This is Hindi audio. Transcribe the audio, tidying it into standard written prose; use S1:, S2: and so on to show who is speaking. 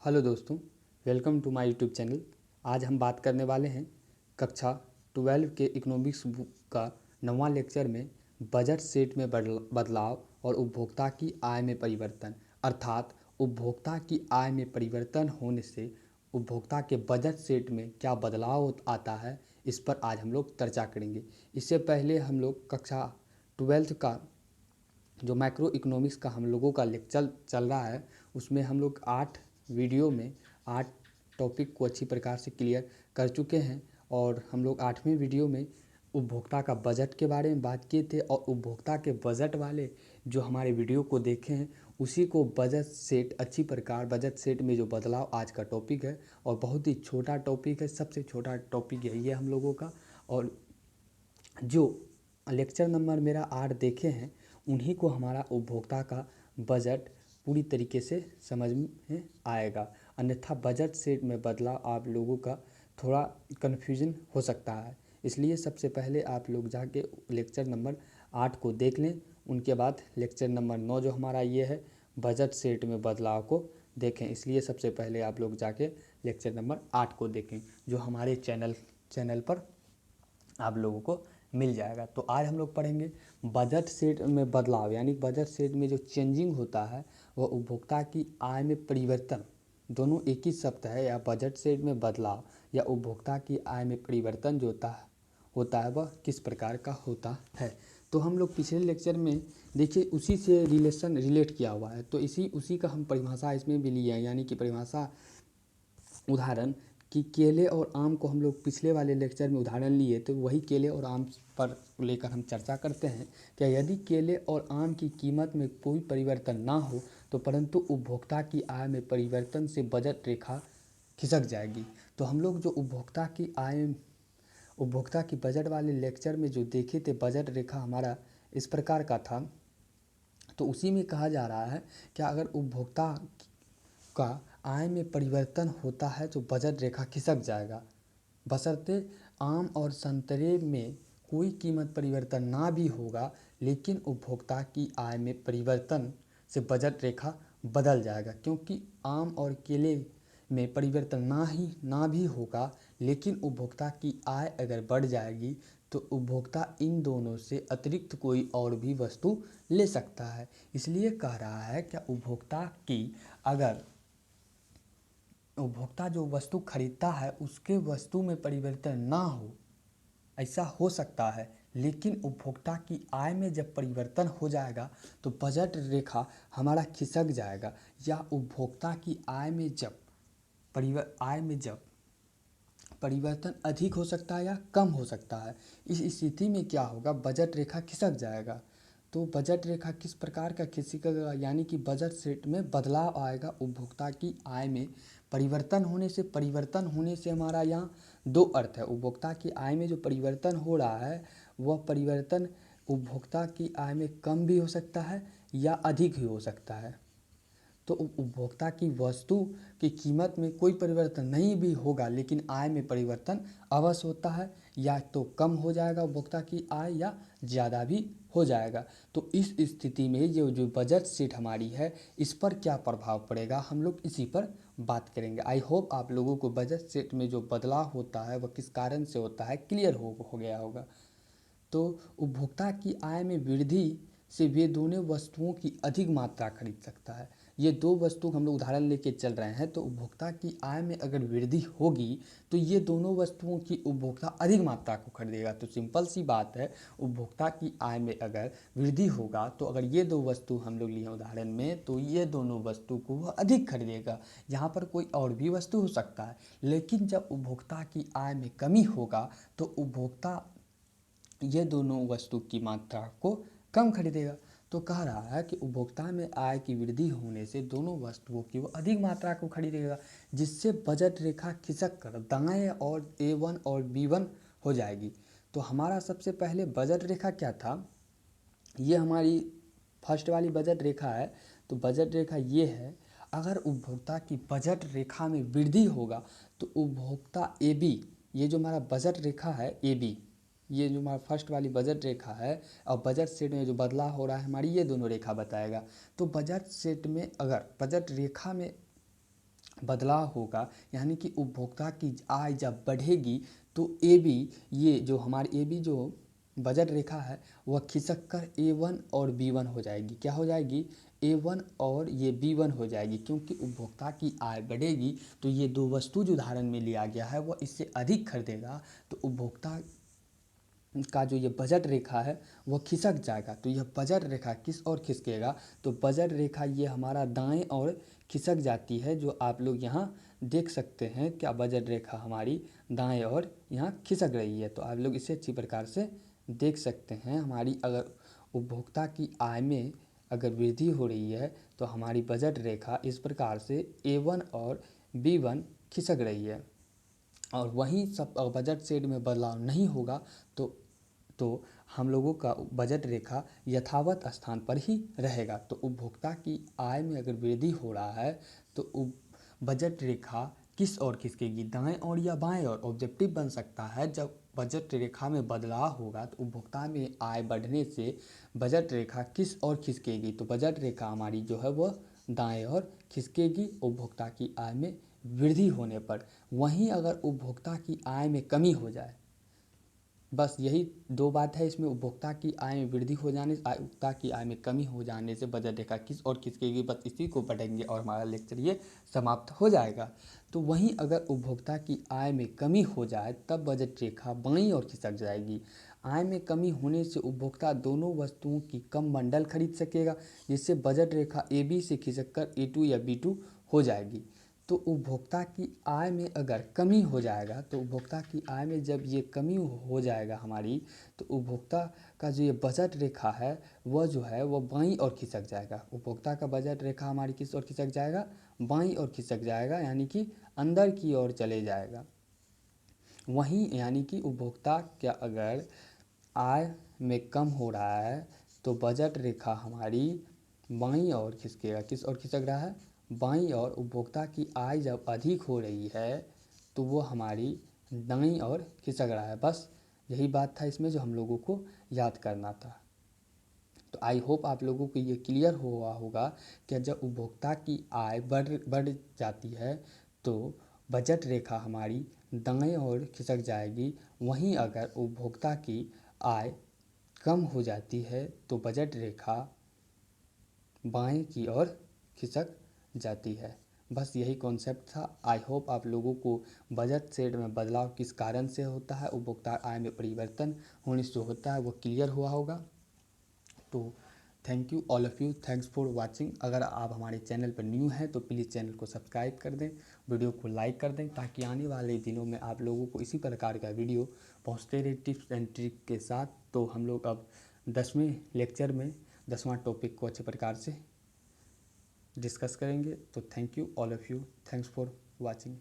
S1: हेलो दोस्तों, welcome to my YouTube channel. आज हम बात करने वाले हैं कक्षा 12 के इकोनॉमिक्स बुक का 9वां लेक्चर में बजट सेट में बदलाव और उपभोक्ता की आय में परिवर्तन, अर्थात उपभोक्ता की आय में परिवर्तन होने से उपभोक्ता के बजट सेट में क्या बदलाव आता है, इस पर आज हम लोग चर्चा करेंगे। इससे पहले हम लोग कक्षा 12 का जो मैक्रो इकोनॉमिक्स का हम लोगों का लेक्चर चल रहा है, उसमें हम लोग 8 वीडियो में 8 टॉपिक को अच्छी प्रकार से क्लियर कर चुके हैं। और हम लोग 8वें वीडियो में उपभोक्ता का बजट के बारे में बात किए थे, और उपभोक्ता के बजट वाले जो हमारे वीडियो को देखे हैं उसी को बजट सेट अच्छी प्रकार बजट सेट में जो बदलाव आज का टॉपिक है, और बहुत ही छोटा टॉपिक है, सबसे छोटा टॉपिक यही है हम लोगों का। और जो लेक्चर नंबर मेरा 8 देखे हैं उन्हीं को हमारा उपभोक्ता का बजट पूरी तरीके से समझ में आएगा, अन्यथा बजट सेट में बदलाव आप लोगों का थोड़ा कन्फ्यूजन हो सकता है। इसलिए सबसे पहले आप लोग जाके लेक्चर नंबर 8 को देख लें, उनके बाद लेक्चर नंबर 9 जो हमारा ये है बजट सेट में बदलाव को देखें। इसलिए सबसे पहले आप लोग जाके लेक्चर नंबर 8 को देखें, जो हमारे चैनल पर आप लोगों को मिल जाएगा। तो आज हम लोग पढ़ेंगे बजट सेट में बदलाव, यानी बजट सेट में जो चेंजिंग होता है वह उपभोक्ता की आय में परिवर्तन, दोनों एक ही शब्द है। या बजट सेट में बदलाव या उपभोक्ता की आय में परिवर्तन जो होता है वह किस प्रकार का होता है। तो हम लोग पिछले लेक्चर में देखिए उसी से रिलेट किया हुआ है, तो उसी का हम परिभाषा इसमें भी लिए हैं, यानी कि परिभाषा उदाहरण कि केले और आम को हम लोग पिछले वाले लेक्चर में उदाहरण लिए, तो वही केले और आम पर लेकर हम चर्चा करते हैं। क्या यदि केले और आम की कीमत में कोई परिवर्तन ना हो तो परंतु उपभोक्ता की आय में परिवर्तन से बजट रेखा खिसक जाएगी। तो हम लोग जो उपभोक्ता की बजट वाले लेक्चर में जो देखे थे, बजट रेखा हमारा इस प्रकार का था। तो उसी में कहा जा रहा है क्या अगर उपभोक्ता का आय में परिवर्तन होता है तो बजट रेखा खिसक जाएगा, बशर्ते आम और संतरे में कोई कीमत परिवर्तन ना भी होगा, लेकिन उपभोक्ता की आय में परिवर्तन से बजट रेखा बदल जाएगा। क्योंकि आम और केले में परिवर्तन ना भी होगा, लेकिन उपभोक्ता की आय अगर बढ़ जाएगी तो उपभोक्ता इन दोनों से अतिरिक्त कोई और भी वस्तु ले सकता है। इसलिए कह रहा है कि उपभोक्ता जो वस्तु खरीदता है उसके वस्तु में परिवर्तन ना हो, ऐसा हो सकता है, लेकिन उपभोक्ता की आय में जब परिवर्तन हो जाएगा तो बजट रेखा हमारा खिसक जाएगा। या उपभोक्ता की आय में जब परिवर्तन अधिक हो सकता है या कम हो सकता है, इस स्थिति में क्या होगा, बजट रेखा खिसक जाएगा। तो बजट रेखा किस प्रकार का खिसकेगा, यानी कि बजट सेट में बदलाव आएगा उपभोक्ता की आय में परिवर्तन होने से हमारा यहाँ दो अर्थ है। उपभोक्ता की आय में जो परिवर्तन हो रहा है वह परिवर्तन उपभोक्ता की आय में कम भी हो सकता है या अधिक भी हो सकता है। तो उपभोक्ता की वस्तु की कीमत में कोई परिवर्तन नहीं भी होगा, लेकिन आय में परिवर्तन अवश्य होता है, या तो कम हो जाएगा उपभोक्ता की आय या ज़्यादा भी हो जाएगा। तो इस स्थिति में जो बजट सीट हमारी है इस पर क्या प्रभाव पड़ेगा, हम लोग इसी पर बात करेंगे। आई होप आप लोगों को बजट सेट में जो बदलाव होता है वह किस कारण से होता है क्लियर हो गया होगा। तो उपभोक्ता की आय में वृद्धि से वे दोनों वस्तुओं की अधिक मात्रा खरीद सकता है। ये दो वस्तु हम लोग उदाहरण लेके चल रहे हैं, तो उपभोक्ता की आय में अगर वृद्धि होगी तो ये दोनों वस्तुओं की उपभोक्ता अधिक मात्रा को खरीदेगा। तो सिंपल सी बात है, उपभोक्ता की आय में अगर वृद्धि होगा तो अगर ये दो वस्तु हम लोग लिए उदाहरण में, तो ये दोनों वस्तु को वह अधिक खरीदेगा। यहाँ पर कोई और भी वस्तु हो सकता है, लेकिन जब उपभोक्ता की आय में कमी होगा तो उपभोक्ता ये दोनों वस्तु की मात्रा को कम खरीदेगा। तो कह रहा है कि उपभोक्ता में आय की वृद्धि होने से दोनों वस्तुओं की वो अधिक मात्रा को खरीदेगा, जिससे बजट रेखा खिसक कर दाएं और A1 और B1 हो जाएगी। तो हमारा सबसे पहले बजट रेखा क्या था, ये हमारी फर्स्ट वाली बजट रेखा है। तो बजट रेखा ये है, अगर उपभोक्ता की बजट रेखा में वृद्धि होगा तो उपभोक्ता AB, ये जो हमारा बजट रेखा है AB, ये जो हमारा फर्स्ट वाली बजट रेखा है, और बजट सेट में जो बदलाव हो रहा है हमारी ये दोनों रेखा बताएगा। तो बजट सेट में अगर बजट रेखा में बदलाव होगा, यानी कि उपभोक्ता की आय जब बढ़ेगी तो ए बी, ये जो हमारी ए बी जो बजट रेखा है वह खिसक कर A1 और B1 हो जाएगी। क्या हो जाएगी? A1 और ये B1 हो जाएगी, क्योंकि उपभोक्ता की आय बढ़ेगी तो ये दो वस्तु जो उदाहरण में लिया गया है वह इससे अधिक खरीदेगा, तो उपभोक्ता का जो ये बजट रेखा है वह खिसक जाएगा। तो यह बजट रेखा किस ओर खिसकेगा? तो बजट रेखा ये हमारा दाएं और खिसक जाती है, जो आप लोग यहाँ देख सकते हैं। क्या बजट रेखा हमारी दाएं और यहाँ खिसक रही है, तो आप लोग इसे अच्छी प्रकार से देख सकते हैं। हमारी अगर उपभोक्ता की आय में अगर वृद्धि हो रही है तो हमारी बजट रेखा इस प्रकार से A1 और B1 खिसक रही है, और वहीं सब बजट सेट में बदलाव नहीं होगा तो हम लोगों का बजट रेखा यथावत स्थान पर ही रहेगा। तो उपभोक्ता की आय में अगर वृद्धि हो रहा है तो बजट रेखा किस ओर खिसकेगी? दाएं ओर या बाएं ओर? ऑब्जेक्टिव बन सकता है जब बजट रेखा में बदलाव होगा तो उपभोक्ता में आय बढ़ने से बजट रेखा किस ओर खिसकेगी? तो बजट रेखा हमारी जो है वह दाएं ओर खिसकेगी उपभोक्ता की आय में वृद्धि होने पर। वहीं अगर उपभोक्ता की आय में कमी हो जाए, बस यही दो बात है इसमें, उपभोक्ता की आय में वृद्धि हो जाने से, उपभोक्ता की आय में कमी हो जाने से बजट रेखा किस ओर खिसकेगी, बस इसी को पढ़ेंगे और हमारा लेक्चर ये समाप्त हो जाएगा। तो वहीं अगर उपभोक्ता की आय में कमी हो जाए तब बजट रेखा बाईं ओर खिसक जाएगी। आय में कमी होने से उपभोक्ता दोनों वस्तुओं की कम बंडल खरीद सकेगा, जिससे बजट रेखा AB से खिसक कर A2 या B2 हो जाएगी। तो उपभोक्ता की आय में अगर कमी हो जाएगा, तो उपभोक्ता की आय में जब ये कमी हो जाएगा हमारी, तो उपभोक्ता का जो ये बजट रेखा है वह जो है वह बाईं ओर खिसक जाएगा। उपभोक्ता का बजट रेखा हमारी किस ओर खिसक जाएगा? बाईं ओर खिसक जाएगा, यानी कि अंदर की ओर चले जाएगा। वहीं यानी कि उपभोक्ता क्या अगर आय में कम हो रहा है तो बजट रेखा हमारी बाईं ओर खिसकेगा। किस ओर खिसक रहा है? बाईं ओर। उपभोक्ता की आय जब अधिक हो रही है तो वो हमारी दाईं ओर खिसक रहा है। बस यही बात था इसमें जो हम लोगों को याद करना था। तो आई होप आप लोगों को ये क्लियर हुआ होगा कि जब उपभोक्ता की आय बढ़ जाती है तो बजट रेखा हमारी दाएं ओर खिसक जाएगी। वहीं अगर उपभोक्ता की आय कम हो जाती है तो बजट रेखा बाएं की ओर खिसक जाती है। बस यही कॉन्सेप्ट था। आई होप आप लोगों को बजट सेट में बदलाव किस कारण से होता है, उपभोक्ता आय में परिवर्तन होने से होता है, वो क्लियर हुआ होगा। तो thank you all of you, thanks for watching. अगर आप हमारे चैनल पर न्यू हैं तो प्लीज़ चैनल को सब्सक्राइब कर दें, वीडियो को लाइक कर दें, ताकि आने वाले दिनों में आप लोगों को इसी प्रकार का वीडियो पहुंचते रहे टिप्स एंड ट्रिक के साथ। तो हम लोग अब 10वें लेक्चर में 10वां टॉपिक को अच्छे प्रकार से डिस्कस करेंगे। तो thank you all of you, thanks for watching.